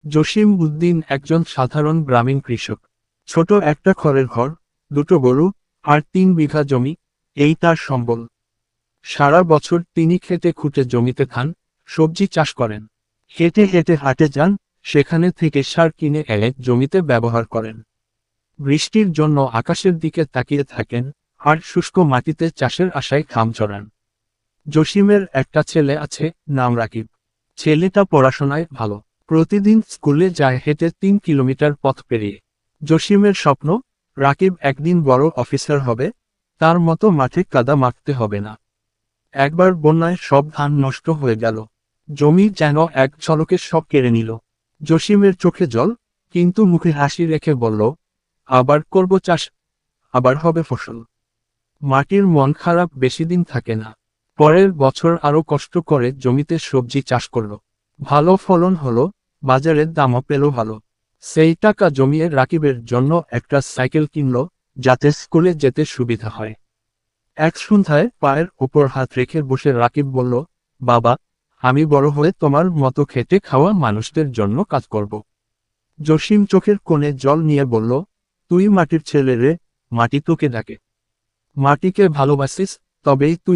জসিম উদ্দিন একজন সাধারণ গ্রামীণ কৃষক। ছোট একটা খড়ের ঘর, দুটো গরু, আর 3 বিঘা জমি, এই তার সম্বল। সারা বছর তিনি খেটে খুঁটে জমিতে খান, সবজি চাষ করেন। হেঁটে হেঁটে হাটে যান, সেখানে থেকে সার কিনে এনে জমিতে ব্যবহার করেন। বৃষ্টির জন্য আকাশের দিকে তাকিয়ে থাকেন, আর শুষ্ক মাটিতে চাষের আশায় খাম চড়ান। জসিমের একটা ছেলে আছে, নাম রাকিব। ছেলেটা পড়াশোনায় ভালো, প্রতিদিন স্কুলে যায় হেঁটে 3 কিলোমিটার পথ পেরিয়ে। জসিমের স্বপ্ন, রাকিব একদিন বড় অফিসার হবে, তার মতো মাঠে কাদা মাখতে হবে না। একবার বন্যায় সব ধান নষ্ট হয়ে গেল, জমি যেন এক ঝলকে সব কেড়ে নিল। জসিমের চোখে জল, কিন্তু মুখে হাসি রেখে বলল, আবার করব চাষ, আবার হবে ফসল। মাটির মন খারাপ বেশি দিন থাকে না। পরের বছর আরো কষ্ট করে জমিতে সবজি চাষ করল। ভালো ফলন হলো, বাজারের দামও পেল ভালো। সেই টাকা জমিয়ে রাকিবের জন্য একটা সাইকেল কিনল, যাতে স্কুলে যেতে সুবিধা হয়। এক সন্ধ্যায় পায়ের উপর হাত রেখে বসে রাকিব বলল, বাবা, আমি বড় হয়ে তোমার মতো খেটে খাওয়া মানুষদের জন্য কাজ করব। জসিম চোখের কোণে জল নিয়ে বলল, তুই মাটির ছেলে রে, মাটি তোকে ডাকে। মাটিকে ভালোবাসিস, তবেই তুই